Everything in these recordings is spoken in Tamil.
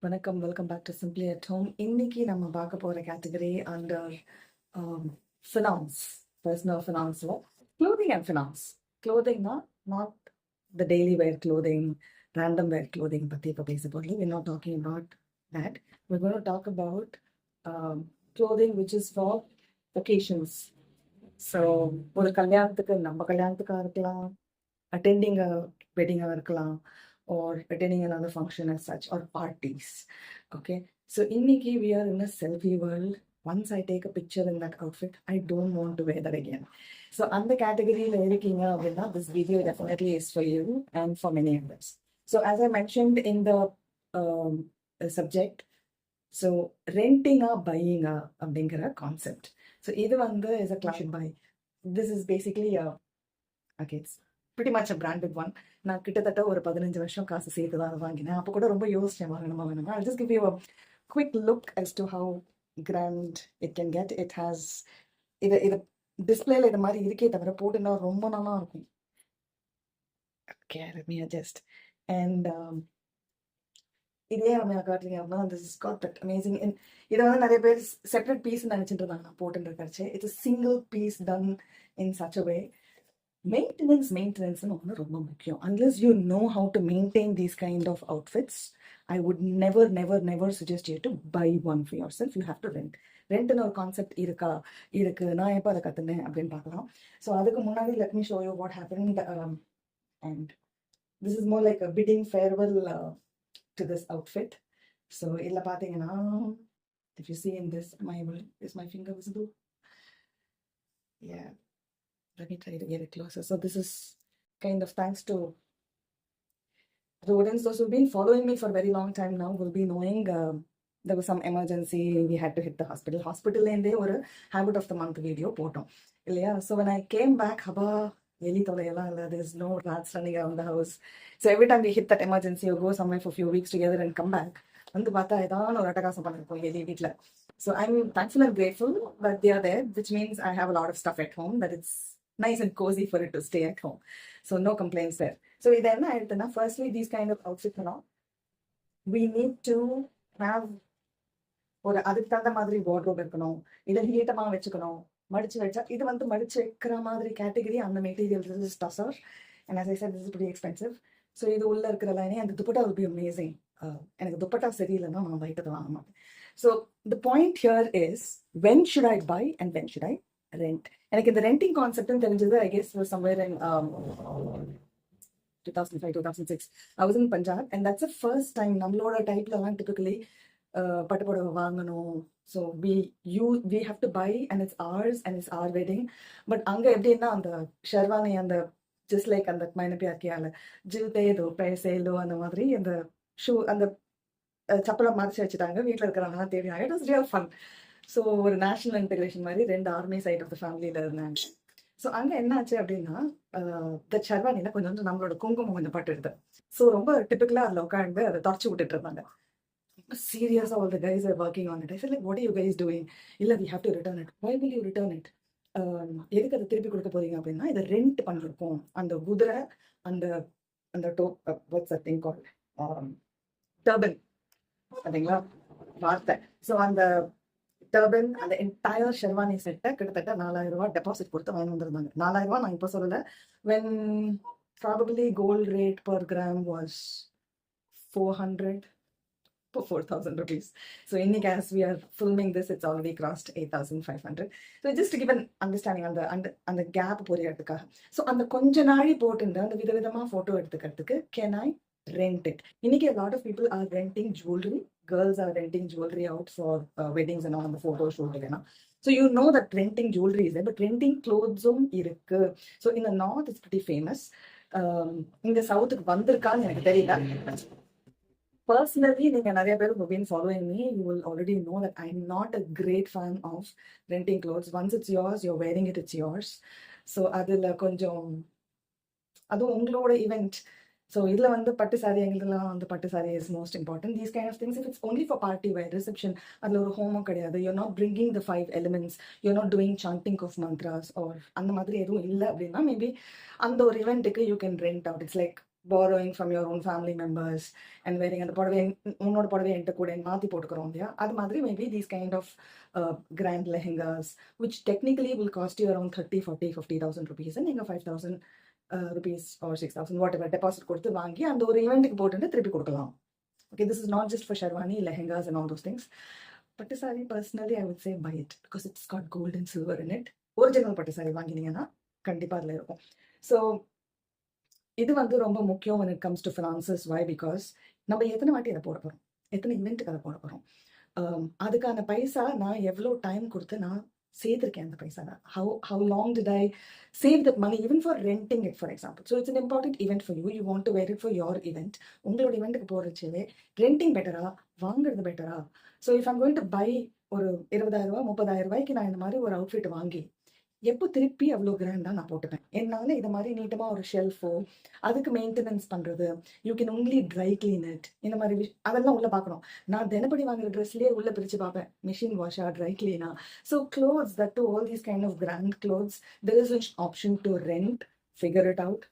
வணக்கம். Welcome back to simply at home. இன்னைக்கு நம்ம பார்க்க போற கேட்டகரி அண்டர் ஃபினான்ஸ், பர்சனல் ஃபினான்ஸ்ல க்ளோதிங் அண்ட் ஃபினான்ஸ். க்ளோதிங்னா not the daily wear clothing, random wear clothing பற்றி இப்போ பேச போகல. we're not talking about that. we're going to talk about clothing which is for occasions. So ஒரு கல்யாணத்துக்கு, நம்ம கல்யாணத்துக்காக இருக்கலாம், attending a wedding இருக்கலாம், or attending another function as such, or parties. Okay, so inniki we are in a selfie world. Once I take a picture in that outfit, I don't want to wear that again. So on the category la this video definitely is for you and for many others. So as I mentioned in the um, subject, so renting or buying a concept. So either one is a clash buy. This is basically a, okay, it's pretty much a branded one. நான் கிட்டத்தட்ட ஒரு 15 வருஷம் காசு சேர்த்து தான் அதை வாங்கினேன். அப்போ கூட ரொம்ப யோசிச்சேன் வாங்கணுமா வேணுமா. I'll just give you a quick look as to how grand it can get. It has இது டிஸ்பிளேல இது மாதிரி இருக்கே தவிர போட்டுன்னா ரொம்ப நல்லா இருக்கும். Okay, let me adjust. And இதே நம்ம காட்டுறீங்க அப்படின்னா this has got that amazing. இதை வந்து நிறைய பேர் செப்பரேட் பீஸ் நினைச்சிட்டு இருந்தாங்க நான் போட்டுட்டு இருக்கச்சு. It's a single piece done in such a way. Maintenance ஒன்று ரொம்ப முக்கியம். Unless you know how to maintain these kind of outfits, I would never suggest you to buy one for yourself. You have to rent ஒரு கான்செப்ட் இருக்கு. நான் எப்போ அதை கற்றுனேன் அப்படின்னு பார்க்கலாம். ஸோ அதுக்கு முன்னாடி let me show you what happened, and this is more like a bidding farewell to this outfit. So இதில் பார்த்தீங்கன்னா, if you see in this, is my finger visible? Yeah. Let me try to get it closer. So this is kind of thanks to the audience. Those who've been following me for a very long time now will be knowing there was some emergency. We had to hit the hospital. Hospital or a habit of the month video potom. Yeah. So when I came back, there's no rats running around the house. So every time we hit that emergency or go somewhere for a few weeks together and come back, so I'm thankful and grateful that they are there, which means I have a lot of stuff at home, that it's nice and cozy for it to stay at home. So no complaints there. So firstly, these kind of outfits, we need to have ஒரு அதுக்கு தகுந்த மாதிரி வார்ட்ரோப் இருக்கணும். இதை நீட்டமாக வச்சுக்கணும். மடிச்சு வச்சா இது வந்து மடிச்சு வைக்கிற மாதிரி கேட்டகரி அந்த material. This is tussar, and as I said, this is pretty expensive. So இது உள்ள இருக்கிற லைனே அந்த துப்பட்டா will be amazing. எனக்கு துப்பட்டா சரியில்லைன்னா நான் வைட்டதை வாங்க மாட்டேன். So the point here is, when should I buy and when should I rent? எனக்கு இந்த ரெண்டிங் கான்செப்ட்னு தெரிஞ்சது I guess was somewhere in 2005-2006. I was in Punjab, and that's the first time நம்மளோட டைப்லலாம் typically பட்டு புடவை வாங்கணும். So we have to buy and it's ours and it's our wedding. But அங்கே எப்படின்னா அந்த ஷெர்வானி, அந்த ஜஸ்ட் லைக் அந்த மைனப்பியாக்கியால ஜில்தேதோ பேசேலோ அந்த மாதிரி அந்த ஷூ அந்த சப்பலை மறைச்சி வச்சுட்டாங்க. வீட்டில் இருக்கிறவங்கலாம் தேடினாங்க. It was real fun. So ஒரு நேஷனல் இன்டெகிரேஷன் மாதிரி 2 ஆர்மி சைட் ஆஃப் த ஃபேமிலியில் இருந்தாங்க. ஸோ அங்கே என்ன ஆச்சு அப்படின்னா, த ஷெர்வானியில் கொஞ்சம் நம்மளோட குங்குமம் கொஞ்சம் பட்டு எடுத்தேன். ஸோ ரொம்ப டிப்பிக்கலாக அதில் உட்காந்து அதை தொடச்சி விட்டுட்டு இருந்தாங்க. Serious, all the guys are working on it. I said, like, what are you guys doing? Illa, we have to return it. Why will you return it? எதுக்கு அதை திருப்பி கொடுக்க போறீங்க அப்படின்னா, இதை ரெண்ட் பண்ணிருக்கோம். அந்த குதிரை, அந்த அந்த what's that thing called? Turban. சரிங்களா வார்த்தை. ஸோ அந்த டர்பன், அந்த என்டையர் ஷெர்வானி செட்டை கிட்டத்தட்ட 4000 ரூபா டெபாசிட் கொடுத்து வாங்கி வந்திருந்தாங்க. 4000 ரூபா நான் இப்போ சொல்லலை. when probably gold rate per gram was 4,000 rupees. So as we are filming this, it's already crossed 8,500. So just to give an understanding on the gap போறதுக்காக. So அந்த கொஞ்ச நாளி போட்டு அந்த விதவிதமா photo எடுத்துக்கிறதுக்கு can I rent it? இன்னைக்கு a lot of people are renting jewelry. Girls are renting jewelry out for weddings and all, the photo shoot. So you know that renting jewelry is there, but renting clothes irukku. So in the north it's pretty famous. In the south vandirukkaanu enakku theriyala. Personally, நீங்க நிறைய பேர் who've been following me, you will already know that I'm not a great fan of renting clothes. Once it's yours, you're wearing it, it's yours. So அதுல கொஞ்சம் அதுவும் உங்களோட event. So இதுல வந்து பட்டு சாரி, எங்களுக்குலாம் வந்து பட்டு sorry is most important. These kind of things, if it's only for party wear, reception, அதுல ஒரு ஹோமம் கிடையாது. You're not bringing the 5 elements. You're not doing chanting of mantras or அந்த மாதிரி எதுவும் இல்லை அப்படின்னா, மேபி அந்த ஒரு eventக்கு you can rent out. It's like borrowing from your own family members and wearing அந்த புடவை உன்னோட புடவை என்கிட்ட கூட மாற்றி போட்டுக்கிறோம் இல்லையா, அது மாதிரி maybe these kind of grand lehengas which technically will cost you around 30, 40, 50,000 rupees and நீங்கள் 5,000 rupees or 6,000 whatever deposit கொடுத்து வாங்கி அந்த ஒரு ஈவெண்ட்டுக்கு போட்டு திருப்பி கொடுக்கலாம். Okay, this is not just for sherwani, lehengas and all those things. பட்டு sorry personally I would say buy it because it's got gold and silver in it. Original பட்டு சாரி வாங்கினீங்கன்னா கண்டிப்பாக அதில் இருக்கும். ஸோ இது வந்து ரொம்ப முக்கியம் when it comes to finances. Why? Because நம்ம எத்தனை வாட்டி அதை போட போகிறோம், எத்தனை இவெண்ட்டுக்கு அதை போட போகிறோம், அதுக்கான பைசா நான் எவ்வளோ டைம் கொடுத்து நான் சேர்த்துருக்கேன் அந்த பைசா. how long did I save that money even for renting it, for example. So it's an important event for you. You want to wear it for your event. உங்களோட இவெண்ட்டுக்கு போகிறச்சே ரெண்டிங் பெட்டரா வாங்குறது பெட்டரா? So if I'm going to buy ஒரு 20,000 30,000 ரூபாய்க்கு நான் இந்த மாதிரி ஒரு அவுட்ஃபிட் வாங்கி எப்போ திருப்பி அவ்வளோ கிராண்டாக நான் போட்டுப்பேன். என்னால் இதை மாதிரி நீட்டமாக ஒரு ஷெல்ஃபோ அதுக்கு மெயின்டெனன்ஸ் பண்ணுறது, you can only dry clean it, இந்த மாதிரி அதெல்லாம் உள்ளே பார்க்கணும். நான் தினப்படி வாங்குற ட்ரெஸ்லேயே உள்ளே பிரித்து பார்ப்பேன், மிஷின் வாஷா ட்ரை கிளீனா. So clothes that to all these kind of grand clothes there is an option to rent, figure it out.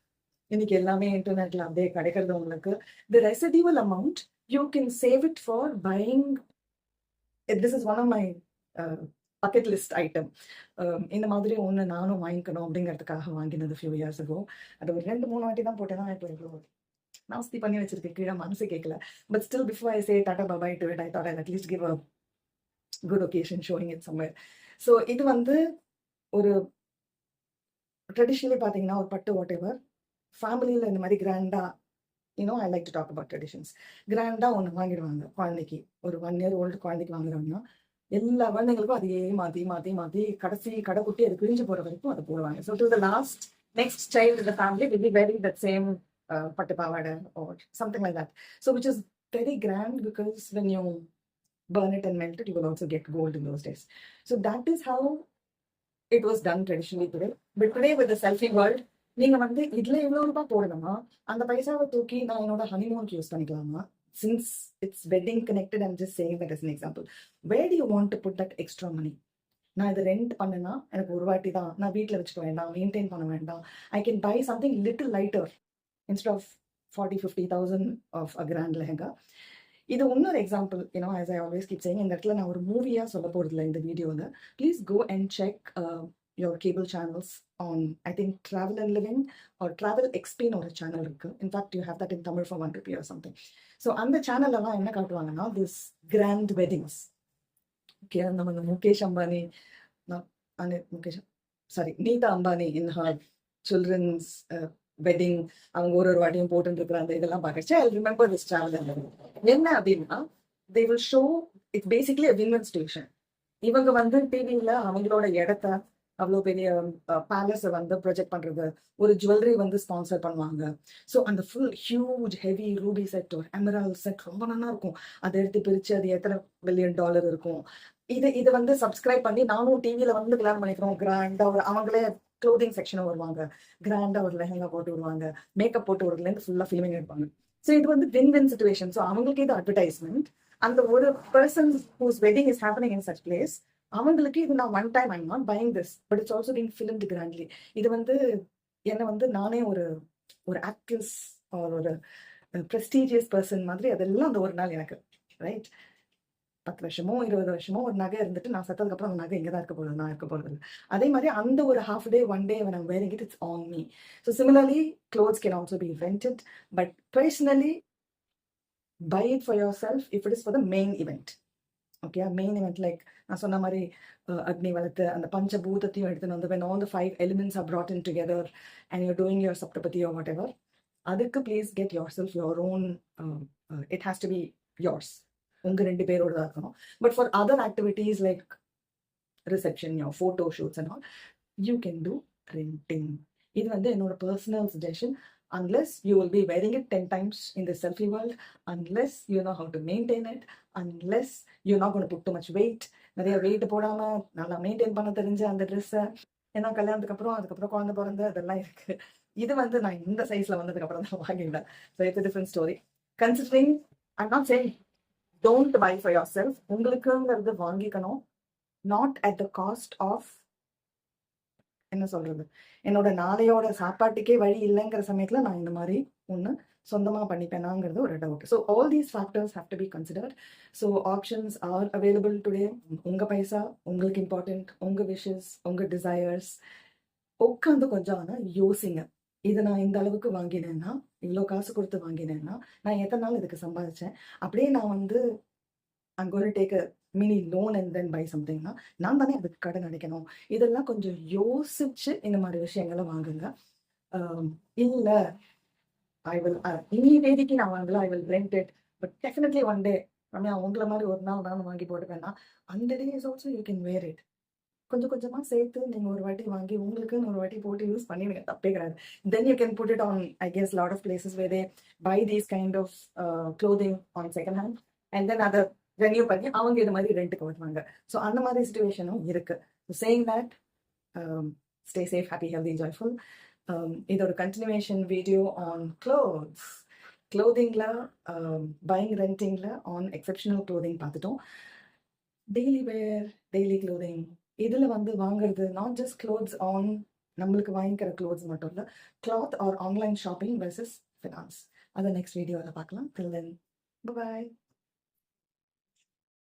இன்னைக்கு எல்லாமே இன்டர்நெட்டில் அப்படியே கிடைக்கிறது உங்களுக்கு. The residual amount you can save it for buying. This is one of my bucket list item. இந்த மாதிரி ஒன்று நானும் வாங்கிக்கணும் அப்படிங்கிறதுக்காக வாங்கினது ஃபியூ இயர்ஸ் ago. அது ஒரு 2-3 வாட்டி தான் போட்டேன். இப்போ இவ்வளோ நாஸ்தி பண்ணி வச்சிருக்கேன், கீழே மனசு கேட்கல. But still before I say tata bye bye to it, I thought I at least give a good occasion showing it somewhere. So இது வந்து ஒரு ட்ரெடிஷ்னலி பார்த்தீங்கன்னா ஒரு பட்டு வாட் எவர் ஃபேமிலியில் இந்த மாதிரி கிராண்டாக, you know I like to talk about traditions. கிராண்டாக ஒன்று வாங்கிடுவாங்க குழந்தைக்கு, ஒரு 1 year old குழந்தைக்கு வாங்குறாங்கன்னா எல்லா குழந்தைங்களுக்கும் அதையே மாற்றி மாற்றி மாற்றி கடைசி கடை குட்டி அது பிரிஞ்சு போகிற வரைக்கும் அதை போடுவாங்க. So to the last next child இந்த family will be very that same பட்டு பாவாடை or something like that. So which is very grand because when you burn it and melt it, you will also get gold in those days. So that is how it was done traditionally today. But today with the selfie world, நீங்கள் வந்து இதில் எவ்வளோ ரூபாய் போடணுமா, அந்த பைசாவை தூக்கி நான் என்னோட ஹனிமூனுக்கு யூஸ் பண்ணிக்கலாமா? Since it's wedding connected, I'm just saying that as an example. Where do you want to put that extra money? நான் இதை ரெண்ட் பண்ணேன்னா எனக்கு ஒரு வாட்டி தான், நான் வீட்டில் வச்சுக்க வேண்டாம், மெயின்டைன் பண்ண வேண்டாம். I can buy something little lighter instead of 40,000-50,000 of a grand lehenga. இது இன்னொரு example, you know as I always keep saying, இந்த இடத்துல நான் ஒரு மூவியாக சொல்ல போகிறதில்ல இந்த வீடியோவில். Please go and check your cable channels on, I think, Travel and Living or Travel XP ஒரு சேனல் இருக்கு. In fact, you have that in Tamil for 1 rupee or something. So அந்த சேனல்லாம் என்ன காட்டுவாங்கன்னா this grand weddings. Okay, நம்ம முகேஷ் அம்பானி, நீதா Ambani in her children's wedding, அவங்க ஒரு வாட்டியும் போட்டு இருக்கிற அந்த இதெல்லாம் பார்க்கச்சு I remember this Travel and Living. என்ன அப்படின்னா they will show it's basically a win-win situation. இவங்க வந்து டிவியில் அவங்களோட இடத்த அவ்வளோ பெரிய பேலஸை வந்து ப்ரொஜெக்ட் பண்ணுறது, ஒரு ஜுவல்லரி வந்து ஸ்பான்சர் பண்ணுவாங்க. ஸோ அந்த full huge heavy Ruby set ஒரு எமரால்ட் செட் ரொம்ப நல்லா இருக்கும். அதை எடுத்து பிரித்து அது எத்தனை $1 billion இருக்கும். இதை வந்து சப்ஸ்கிரைப் பண்ணி நானும் டிவியில் வந்து பிளான் பண்ணிக்கிறோம். கிராண்டாக அவங்களே க்ளோதிங் செக்ஷனும் வருவாங்க, கிராண்டாக ஒரு லெஹங்கா போட்டு வருவாங்க, மேக்கப் போட்டு வருதுலேருந்து ஃபுல்லாக ஃபிலிமிங் எடுப்பாங்க. ஸோ இது வந்து வின்-வின் சிச்சுவேஷன். ஸோ அவங்களுக்கு இது அட்வர்டைஸ்மெண்ட். அந்த ஒரு person whose wedding is happening in such place, அவங்களுக்கு இது நான் one time I'm not buying this but it's also being filmed grandly. இது வந்து என்னை வந்து நானே ஒரு ஆக்ட்ரஸ் ஒரு ப்ரெஸ்டீஜியஸ் பர்சன் மாதிரி அதெல்லாம் அந்த ஒரு நாள் எனக்கு ரைட். 10 வருஷமோ 20 வருஷமோ ஒரு நகை இருந்துட்டு நான் சத்ததுக்கப்புறம் அந்த நகை எங்கே தான் இருக்க போகுது, நான் இருக்க போகிறது. அதே மாதிரி அந்த ஒரு half day 1 day when I'm wearing it, it's on me. So similarly, clothes can also be rented, but personally buy it for yourself if it is for the main event. Okay, main event like நான் சொன்ன மாதிரி அக்னி வளர்த்து அந்த பஞ்சபூதத்தையும் எடுத்துன்னு வந்து when all the 5 elements are brought in together and you're doing your saptapati or whatever, அதுக்கு please get yourself your own, it has to be yours, உங்க 2 பேரோட தான் இருக்கணும். But for other activities like reception, your photo shoots and all, you can do renting. இது வந்து என்னோட personal suggestion. Unless you will be wearing it 10 times in the selfie world, unless you know how to maintain it, unless you're not going to put too much weight, நிறைய வெயிட் போடாமல் நல்லா மெயின்டைன் பண்ண தெரிஞ்ச அந்த ட்ரெஸ்ஸை, ஏன்னா கல்யாணத்துக்கு அதுக்கப்புறம் குழந்தை பிறந்த அதெல்லாம் இருக்கு. இது வந்து நான் இந்த சைஸில் வந்ததுக்கப்புறம் தான் வாங்கிட்டேன். So it's a different story. Considering, I'm not saying don't buy for yourself, உங்களுக்குங்கிறது வாங்கிக்கணும், not at the cost of என்ன சொல்றது, என்னோட நாளையோட சாப்பாட்டுக்கே வழி இல்லைங்கிற சமயத்துல நான் இந்த மாதிரி ஒன்று சொந்தமா பண்ணிப்பேனாங்கிறது ஒரு doubt. So all these factors have to be considered. So options are available today. உங்க பைசா உங்களுக்கு இம்பார்ட்டன்ட், உங்க விஷஸ், உங்க டிசையர்ஸ். உட்காந்து கொஞ்சம் ஆனால் யோசிங்க. இதை நான் இந்த அளவுக்கு வாங்கினேன்னா, இவ்வளோ காசு கொடுத்து வாங்கினேன்னா, நான் எத்தனை நாள் இதுக்கு சம்பாதிச்சேன், அப்படியே நான் வந்து I'm going to take a mini loan and then buy somethingனா நான் தானே அதுக்கு கடன் அடைக்கணும். இதெல்லாம் கொஞ்சம் யோசிச்சு இந்த மாதிரி விஷயங்களை வாங்குங்க. இல்ல ஐ வில் இனி தேதிக்கு நான் வாங்கல, I will rent it, but definitely one day Ramya உங்களை மாதிரி ஒரு நாள் நான் வாங்கி போட்டுப்பேன்னா அந்த day is also you can wear it. கொஞ்சம் கொஞ்சமா சேர்த்து நீங்க ஒரு வாட்டி வாங்கி உங்களுக்குன்னு ஒரு வாட்டி போட்டு யூஸ் பண்ணிடுங்க, தப்பே கிடையாது. Then you can put it on I guess lot of places where they buy these kind of clothing on second hand and then அதை ரெனியூ பண்ணி அவங்க இது மாதிரி ரெண்ட்டுக்கு வருவாங்க. ஸோ அந்த மாதிரி சுச்சுவேஷனும் இருக்கு. Saying that, stay safe, happy, healthy, joyful. இதோட கண்டினியூவேஷன் வீடியோ ஆன் க்ளோதிங்கில் பையிங் ரெண்டிங்கில் ஆன் எக்ஸப்ஷனல் க்ளோதிங் பார்த்துட்டோம். டெய்லி வேர், டெய்லி க்ளோதிங் இதில் வந்து வாங்குறது நாட் ஜஸ்ட் க்ளோத்ஸ் ஆன் நம்மளுக்கு வாங்கிக்கிற க்ளோத்ஸ் மட்டும் இல்லை, cloth or online shopping versus finance. அதை நெக்ஸ்ட் வீடியோவில் பார்க்கலாம். Till then, by.